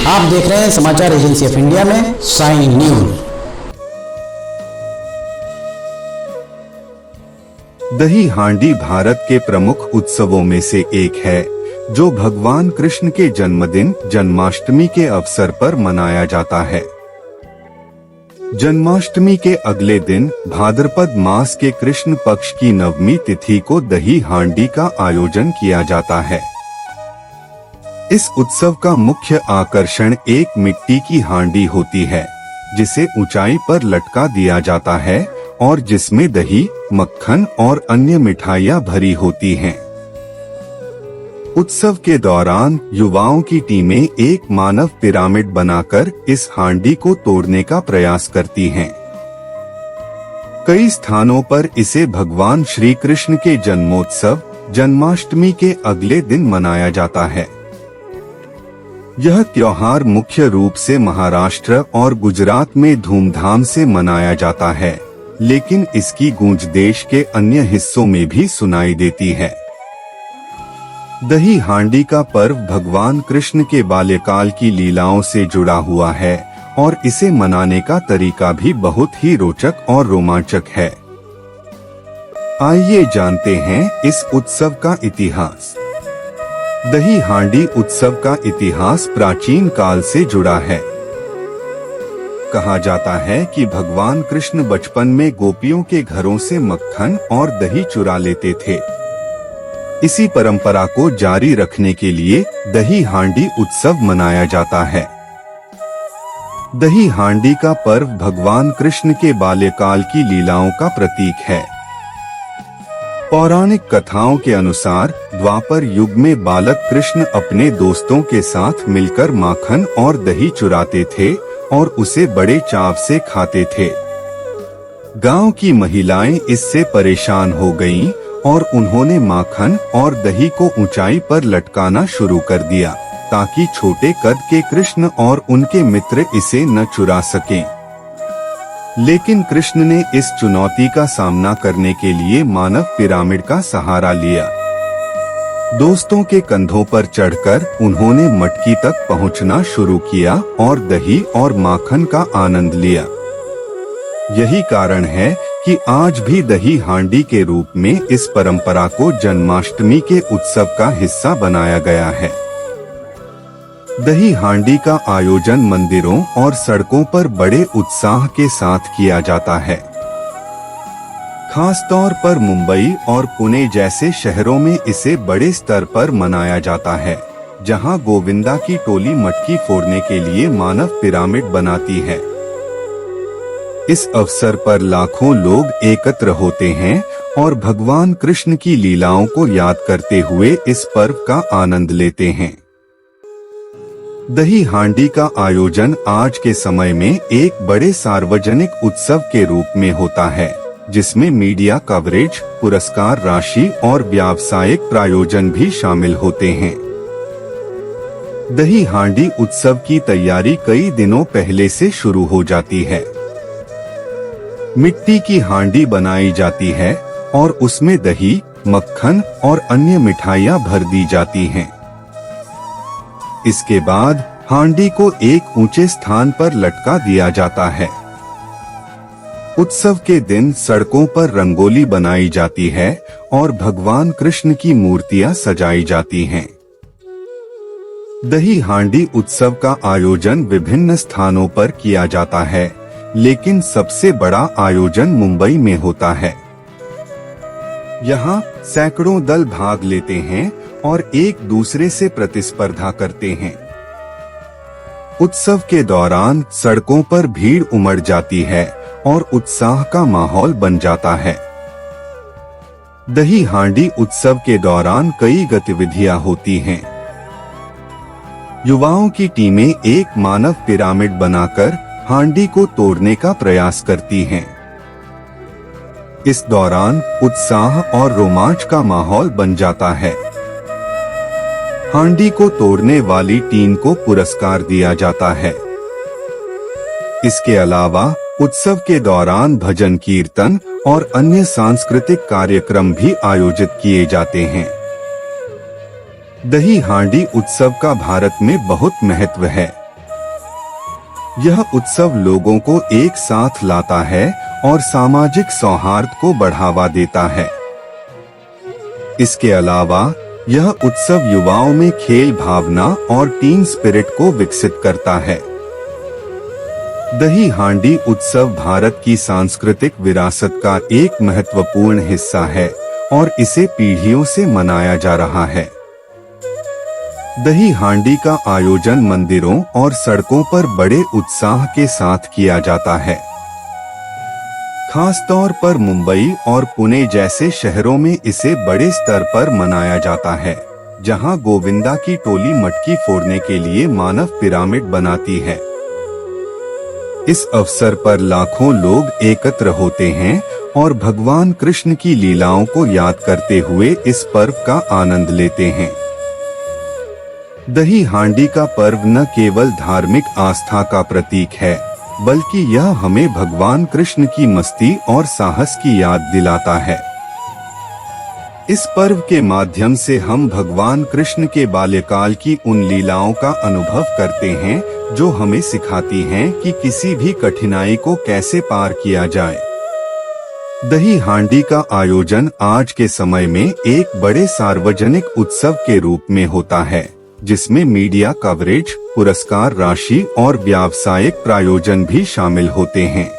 आप देख रहे हैं समाचार एजेंसी ऑफ इंडिया में साइन न्यूज। दही हांडी भारत के प्रमुख उत्सवों में से एक है, जो भगवान कृष्ण के जन्मदिन जन्माष्टमी के अवसर पर मनाया जाता है। जन्माष्टमी के अगले दिन भाद्रपद मास के कृष्ण पक्ष की नवमी तिथि को दही हांडी का आयोजन किया जाता है। इस उत्सव का मुख्य आकर्षण एक मिट्टी की हांडी होती है, जिसे ऊंचाई पर लटका दिया जाता है और जिसमें दही, मक्खन और अन्य मिठाइयाँ भरी होती हैं। उत्सव के दौरान युवाओं की टीमें एक मानव पिरामिड बनाकर इस हांडी को तोड़ने का प्रयास करती हैं। कई स्थानों पर इसे भगवान श्री कृष्ण के जन्मोत्सव जन्माष्टमी के अगले दिन मनाया जाता है। यह त्योहार मुख्य रूप से महाराष्ट्र और गुजरात में धूमधाम से मनाया जाता है, लेकिन इसकी गूंज देश के अन्य हिस्सों में भी सुनाई देती है। दही हांडी का पर्व भगवान कृष्ण के बाल्यकाल की लीलाओं से जुड़ा हुआ है और इसे मनाने का तरीका भी बहुत ही रोचक और रोमांचक है। आइए जानते हैं इस उत्सव का इतिहास। दही हांडी उत्सव का इतिहास प्राचीन काल से जुड़ा है। कहा जाता है कि भगवान कृष्ण बचपन में गोपियों के घरों से मक्खन और दही चुरा लेते थे। इसी परंपरा को जारी रखने के लिए दही हांडी उत्सव मनाया जाता है। दही हांडी का पर्व भगवान कृष्ण के बाल्यकाल की लीलाओं का प्रतीक है। पौराणिक कथाओं के अनुसार द्वापर युग में बालक कृष्ण अपने दोस्तों के साथ मिलकर माखन और दही चुराते थे और उसे बड़े चाव से खाते थे। गांव की महिलाएं इससे परेशान हो गईं और उन्होंने माखन और दही को ऊंचाई पर लटकाना शुरू कर दिया, ताकि छोटे कद के कृष्ण और उनके मित्र इसे न चुरा सकें। लेकिन कृष्ण ने इस चुनौती का सामना करने के लिए मानव पिरामिड का सहारा लिया। दोस्तों के कंधों पर चढ़कर उन्होंने मटकी तक पहुंचना शुरू किया और दही और माखन का आनंद लिया। यही कारण है कि आज भी दही हांडी के रूप में इस परंपरा को जन्माष्टमी के उत्सव का हिस्सा बनाया गया है। दही हांडी का आयोजन मंदिरों और सड़कों पर बड़े उत्साह के साथ किया जाता है। खास तौर पर मुंबई और पुणे जैसे शहरों में इसे बड़े स्तर पर मनाया जाता है, जहां गोविंदा की टोली मटकी फोड़ने के लिए मानव पिरामिड बनाती है। इस अवसर पर लाखों लोग एकत्र होते हैं और भगवान कृष्ण की लीलाओं को याद करते हुए इस पर्व का आनंद लेते हैं। दही हांडी का आयोजन आज के समय में एक बड़े सार्वजनिक उत्सव के रूप में होता है, जिसमें मीडिया कवरेज, पुरस्कार राशि और व्यावसायिक प्रायोजन भी शामिल होते हैं। दही हांडी उत्सव की तैयारी कई दिनों पहले से शुरू हो जाती है। मिट्टी की हांडी बनाई जाती है और उसमें दही, मक्खन और अन्य मिठाइयाँ भर दी जाती हैं। इसके बाद हांडी को एक ऊंचे स्थान पर लटका दिया जाता है। उत्सव के दिन सड़कों पर रंगोली बनाई जाती है और भगवान कृष्ण की मूर्तियां सजाई जाती हैं। दही हांडी उत्सव का आयोजन विभिन्न स्थानों पर किया जाता है, लेकिन सबसे बड़ा आयोजन मुंबई में होता है। यहाँ सैकड़ों दल भाग लेते हैं और एक दूसरे से प्रतिस्पर्धा करते हैं। उत्सव के दौरान सड़कों पर भीड़ उमड़ जाती है और उत्साह का माहौल बन जाता है। दही हांडी उत्सव के दौरान कई गतिविधियां होती हैं। युवाओं की टीमें एक मानव पिरामिड बनाकर हांडी को तोड़ने का प्रयास करती हैं। इस दौरान उत्साह और रोमांच का माहौल बन जाता है। हांडी को तोड़ने वाली टीम को पुरस्कार दिया जाता है। इसके अलावा उत्सव के दौरान भजन कीर्तन और अन्य सांस्कृतिक कार्यक्रम भी आयोजित किए जाते हैं। दही हांडी उत्सव का भारत में बहुत महत्व है, यह उत्सव लोगों को एक साथ लाता है और सामाजिक सौहार्द को बढ़ावा देता है। इसके अलावा यह उत्सव युवाओं में खेल भावना और टीम स्पिरिट को विकसित करता है। दही हांडी उत्सव भारत की सांस्कृतिक विरासत का एक महत्वपूर्ण हिस्सा है और इसे पीढ़ियों से मनाया जा रहा है। दही हांडी का आयोजन मंदिरों और सड़कों पर बड़े उत्साह के साथ किया जाता है। खासतौर पर मुंबई और पुणे जैसे शहरों में इसे बड़े स्तर पर मनाया जाता है, जहां गोविंदा की टोली मटकी फोड़ने के लिए मानव पिरामिड बनाती है। इस अवसर पर लाखों लोग एकत्र होते हैं और भगवान कृष्ण की लीलाओं को याद करते हुए इस पर्व का आनंद लेते हैं। दही हांडी का पर्व न केवल धार्मिक आस्था का प्रतीक है, बल्कि यह हमें भगवान कृष्ण की मस्ती और साहस की याद दिलाता है। इस पर्व के माध्यम से हम भगवान कृष्ण के बाल्यकाल की उन लीलाओं का अनुभव करते हैं, जो हमें सिखाती हैं कि किसी भी कठिनाई को कैसे पार किया जाए। दही हांडी का आयोजन आज के समय में एक बड़े सार्वजनिक उत्सव के रूप में होता है, जिसमें मीडिया कवरेज, पुरस्कार राशि और व्यावसायिक प्रायोजन भी शामिल होते हैं।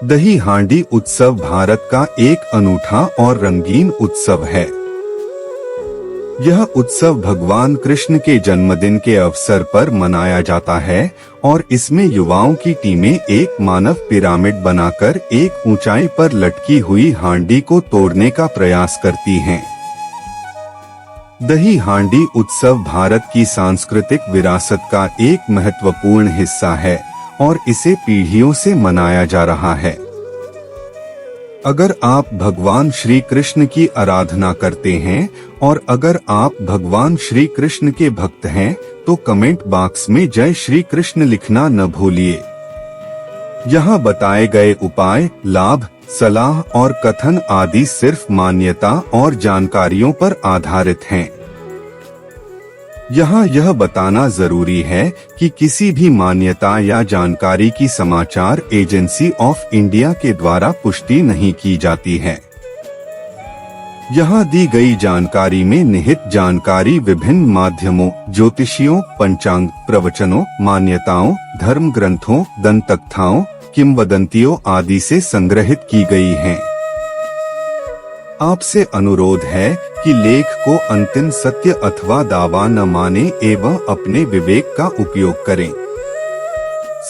दही हांडी उत्सव भारत का एक अनूठा और रंगीन उत्सव है। यह उत्सव भगवान कृष्ण के जन्मदिन के अवसर पर मनाया जाता है और इसमें युवाओं की टीमें एक मानव पिरामिड बनाकर एक ऊंचाई पर लटकी हुई हांडी को तोड़ने का प्रयास करती हैं। दही हांडी उत्सव भारत की सांस्कृतिक विरासत का एक महत्वपूर्ण हिस्सा है और इसे पीढ़ियों से मनाया जा रहा है। अगर आप भगवान श्री कृष्ण की आराधना करते हैं और अगर आप भगवान श्री कृष्ण के भक्त हैं, तो कमेंट बॉक्स में जय श्री कृष्ण लिखना न भूलिए। यहाँ बताए गए उपाय, लाभ, सलाह और कथन आदि सिर्फ मान्यता और जानकारियों पर आधारित हैं। यहाँ यह बताना जरूरी है कि किसी भी मान्यता या जानकारी की समाचार एजेंसी ऑफ इंडिया के द्वारा पुष्टि नहीं की जाती है। यहाँ दी गई जानकारी में निहित जानकारी विभिन्न माध्यमों, ज्योतिषियों, पंचांग, प्रवचनों, मान्यताओं, धर्म ग्रंथों, दंतकथाओं, किंवदंतियों आदि से संग्रहित की गई हैं। आपसे अनुरोध है कि लेख को अंतिम सत्य अथवा दावा न माने एवं अपने विवेक का उपयोग करें।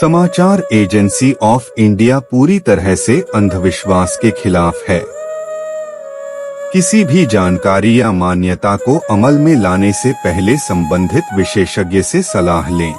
समाचार एजेंसी ऑफ इंडिया पूरी तरह से अंधविश्वास के खिलाफ है। किसी भी जानकारी या मान्यता को अमल में लाने से पहले संबंधित विशेषज्ञ से सलाह लें।